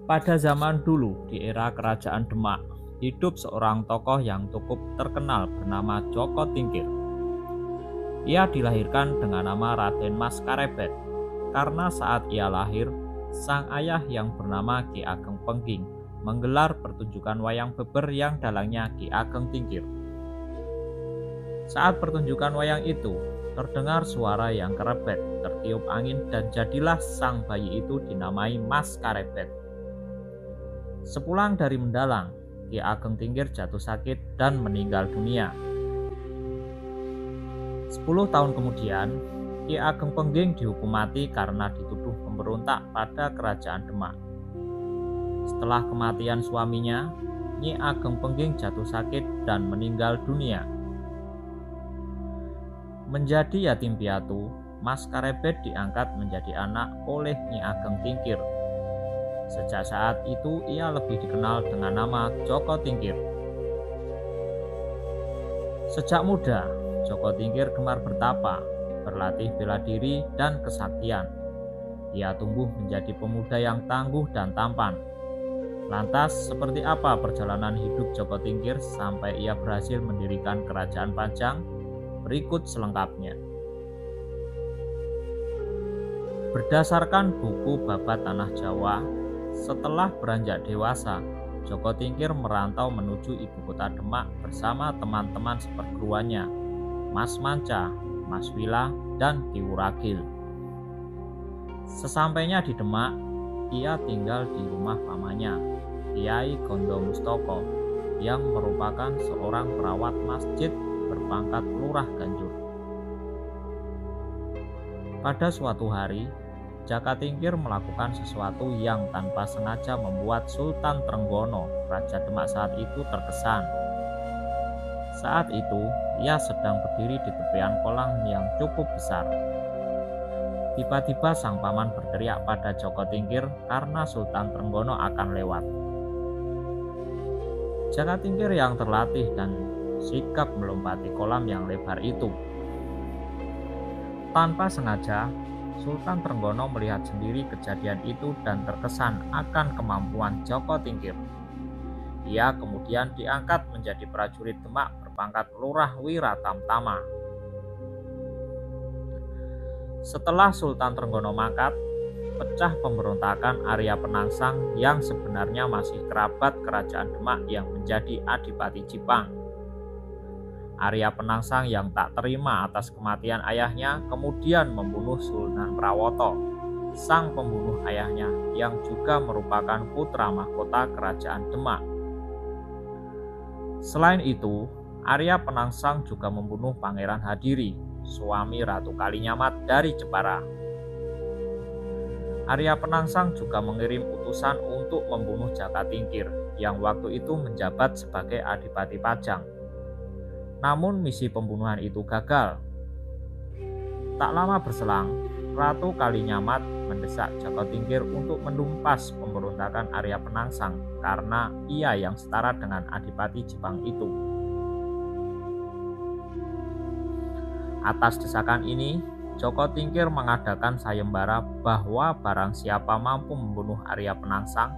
Pada zaman dulu, di era Kerajaan Demak, hidup seorang tokoh yang cukup terkenal bernama Joko Tingkir. Ia dilahirkan dengan nama Raden Mas Karebet, karena saat ia lahir, sang ayah yang bernama Ki Ageng Pengging menggelar pertunjukan wayang beber yang dalangnya Ki Ageng Tingkir. Saat pertunjukan wayang itu, terdengar suara yang kerebet, tertiup angin, dan jadilah sang bayi itu dinamai Mas Karebet. Sepulang dari mendalang, Ki Ageng Tingkir jatuh sakit dan meninggal dunia. 10 tahun kemudian, Ki Ageng Pengging dihukum mati karena dituduh memberontak pada Kerajaan Demak. Setelah kematian suaminya, Ki Ageng Pengging jatuh sakit dan meninggal dunia. Menjadi yatim piatu, Mas Karebet diangkat menjadi anak oleh Nyi Ageng Tingkir. Sejak saat itu ia lebih dikenal dengan nama Joko Tingkir. Sejak muda, Joko Tingkir gemar bertapa, berlatih bela diri dan kesaktian. Ia tumbuh menjadi pemuda yang tangguh dan tampan. Lantas, seperti apa perjalanan hidup Joko Tingkir sampai ia berhasil mendirikan Kerajaan Pajang? Berikut selengkapnya. Berdasarkan buku Babat Tanah Jawa, setelah beranjak dewasa, Joko Tingkir merantau menuju ibu kota Demak bersama teman-teman seperguruannya, Mas Manca, Mas Wila, dan Ki Wuragil. Sesampainya di Demak, ia tinggal di rumah pamannya, Kiai Gondo Mustoko, yang merupakan seorang perawat masjid berpangkat lurah Ganjur. Pada suatu hari, Jaka Tingkir melakukan sesuatu yang tanpa sengaja membuat Sultan Trenggono, Raja Demak saat itu, terkesan. Saat itu, ia sedang berdiri di tepian kolam yang cukup besar. Tiba-tiba sang paman berteriak pada Joko Tingkir karena Sultan Trenggono akan lewat. Jaka Tingkir yang terlatih dan sigap melompati kolam yang lebar itu. Tanpa sengaja, Sultan Trenggono melihat sendiri kejadian itu dan terkesan akan kemampuan Joko Tingkir. Ia kemudian diangkat menjadi prajurit Demak berpangkat Lurah Wiratamtama. Setelah Sultan Trenggono mangkat, pecah pemberontakan Arya Penangsang yang sebenarnya masih kerabat Kerajaan Demak yang menjadi Adipati Jipang. Arya Penangsang yang tak terima atas kematian ayahnya kemudian membunuh Sunan Prawoto, sang pembunuh ayahnya yang juga merupakan putra mahkota Kerajaan Demak. Selain itu, Arya Penangsang juga membunuh Pangeran Hadiri, suami Ratu Kalinyamat dari Jepara. Arya Penangsang juga mengirim utusan untuk membunuh Jaka Tingkir yang waktu itu menjabat sebagai Adipati Pajang. Namun misi pembunuhan itu gagal. Tak lama berselang, Ratu Kalinyamat mendesak Jaka Tingkir untuk menumpas pemberontakan Arya Penangsang karena ia yang setara dengan Adipati Jipang itu. Atas desakan ini, Joko Tingkir mengadakan sayembara bahwa barang siapa mampu membunuh Arya Penangsang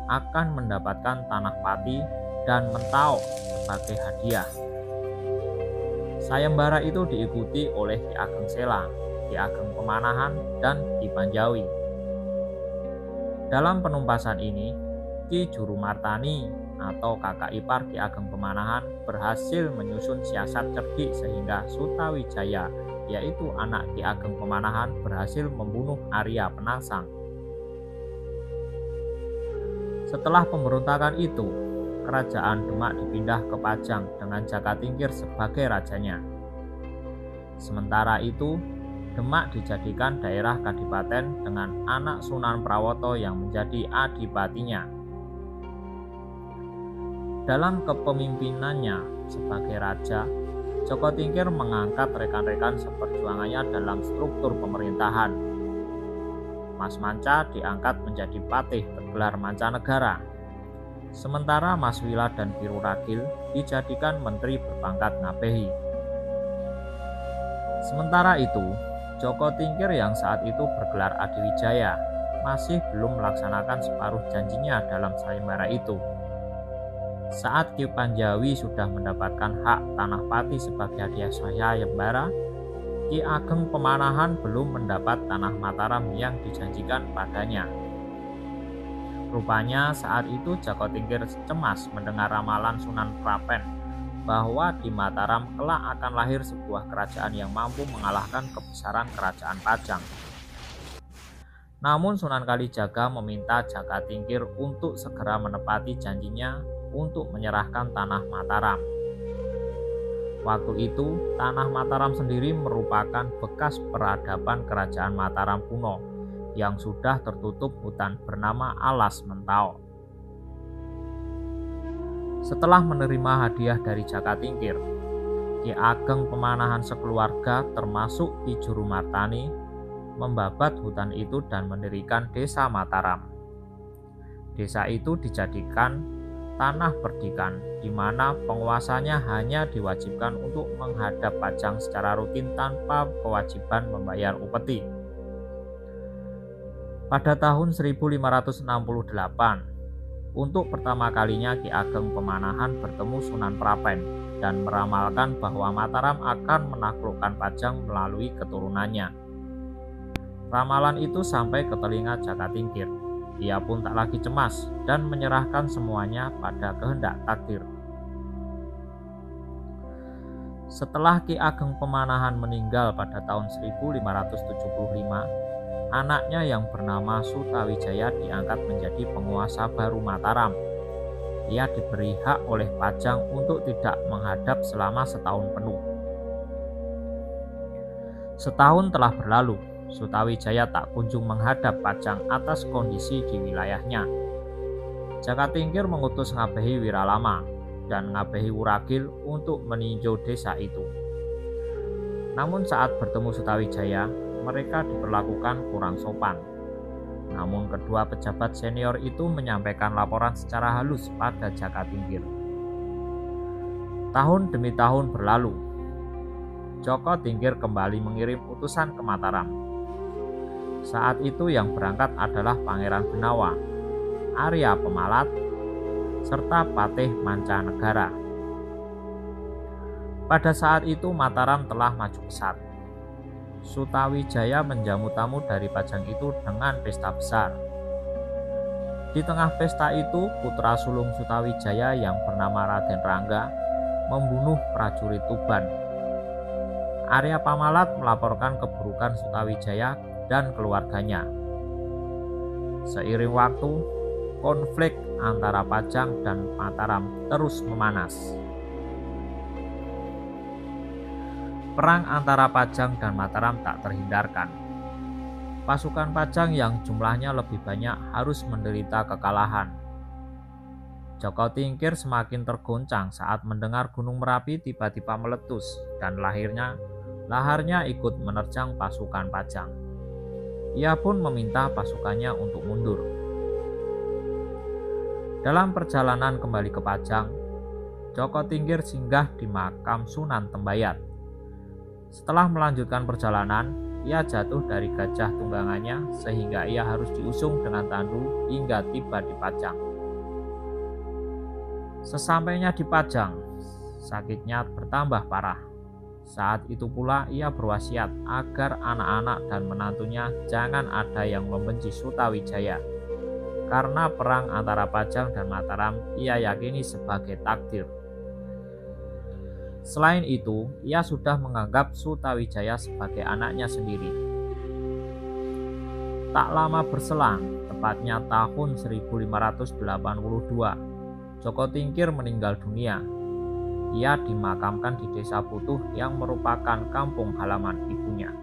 akan mendapatkan tanah pati dan mentau sebagai hadiah. Sayembara itu diikuti oleh Ki Ageng Sela, Ki Ageng Pemanahan, dan Ki Panjawi. Dalam penumpasan ini, Ki Jurumartani atau kakak ipar Ki Ageng Pemanahan berhasil menyusun siasat cerdik sehingga Sutawijaya, yaitu anak Ki Ageng Pemanahan, berhasil membunuh Arya Penangsang. Setelah pemberontakan itu, Kerajaan Demak dipindah ke Pajang dengan Jaka Tingkir sebagai rajanya. Sementara itu, Demak dijadikan daerah kadipaten dengan anak Sunan Prawoto yang menjadi adipatinya. Dalam kepemimpinannya sebagai raja, Joko Tingkir mengangkat rekan-rekan seperjuangannya dalam struktur pemerintahan. Mas Manca diangkat menjadi patih bergelar Mancanegara. Sementara Mas Wila dan Ki Wuragil dijadikan menteri berpangkat Ngabehi. Sementara itu, Joko Tingkir yang saat itu bergelar Adiwijaya masih belum melaksanakan separuh janjinya dalam sayembara itu. Saat Ki Panjawi sudah mendapatkan hak tanah Pati sebagai hadiah sayembara, Ki Ageng Pemanahan belum mendapat tanah Mataram yang dijanjikan padanya. Rupanya saat itu Joko Tingkir cemas mendengar ramalan Sunan Prapen bahwa di Mataram kelak akan lahir sebuah kerajaan yang mampu mengalahkan kebesaran kerajaan Pajang. Namun Sunan Kalijaga meminta Jaka Tingkir untuk segera menepati janjinya untuk menyerahkan tanah Mataram. Waktu itu, tanah Mataram sendiri merupakan bekas peradaban kerajaan Mataram kuno yang sudah tertutup hutan bernama Alas Mentao. Setelah menerima hadiah dari Jaka Tingkir, Ki Ageng Pemanahan sekeluarga termasuk Ki Juru Martani membabat hutan itu dan mendirikan desa Mataram. Desa itu dijadikan tanah perdikan, di mana penguasanya hanya diwajibkan untuk menghadap Pajang secara rutin tanpa kewajiban membayar upeti. Pada tahun 1568, untuk pertama kalinya Ki Ageng Pemanahan bertemu Sunan Prapen dan meramalkan bahwa Mataram akan menaklukkan Pajang melalui keturunannya. Ramalan itu sampai ke telinga Jaka Tingkir. Ia pun tak lagi cemas dan menyerahkan semuanya pada kehendak takdir. Setelah Ki Ageng Pemanahan meninggal pada tahun 1575, anaknya yang bernama Sutawijaya diangkat menjadi penguasa baru Mataram. Ia diberi hak oleh Pajang untuk tidak menghadap selama setahun penuh. Setahun telah berlalu. Sutawijaya tak kunjung menghadap Pajang atas kondisi di wilayahnya. Jaka Tingkir mengutus Ngabehi Wiralama dan Ngabehi Wuragil untuk meninjau desa itu. Namun saat bertemu Sutawijaya, mereka diperlakukan kurang sopan. Namun kedua pejabat senior itu menyampaikan laporan secara halus pada Jaka Tingkir. Tahun demi tahun berlalu. Joko Tingkir kembali mengirim utusan ke Mataram. Saat itu yang berangkat adalah Pangeran Benawa, Arya Pemalat, serta Patih Mancanegara. Pada saat itu Mataram telah maju pesat. Sutawijaya menjamu tamu dari Pajang itu dengan pesta besar. Di tengah pesta itu, putra sulung Sutawijaya yang bernama Raden Rangga membunuh prajurit Tuban. Arya Pamalat melaporkan keburukan Sutawijaya dan keluarganya. Seiring waktu, konflik antara Pajang dan Mataram terus memanas. Perang antara Pajang dan Mataram tak terhindarkan. Pasukan Pajang yang jumlahnya lebih banyak harus menderita kekalahan. Joko Tingkir semakin tergoncang saat mendengar Gunung Merapi tiba-tiba meletus dan laharnya ikut menerjang pasukan Pajang. Ia pun meminta pasukannya untuk mundur. Dalam perjalanan kembali ke Pajang, Joko Tingkir singgah di makam Sunan Tembayat. Setelah melanjutkan perjalanan, ia jatuh dari gajah tunggangannya sehingga ia harus diusung dengan tandu hingga tiba di Pajang. Sesampainya di Pajang, sakitnya bertambah parah. Saat itu pula ia berwasiat agar anak-anak dan menantunya jangan ada yang membenci Sutawijaya. Karena perang antara Pajang dan Mataram ia yakini sebagai takdir. Selain itu, ia sudah menganggap Sutawijaya sebagai anaknya sendiri. Tak lama berselang, tepatnya tahun 1582, Joko Tingkir meninggal dunia. Ia dimakamkan di Desa Putuh yang merupakan kampung halaman ibunya.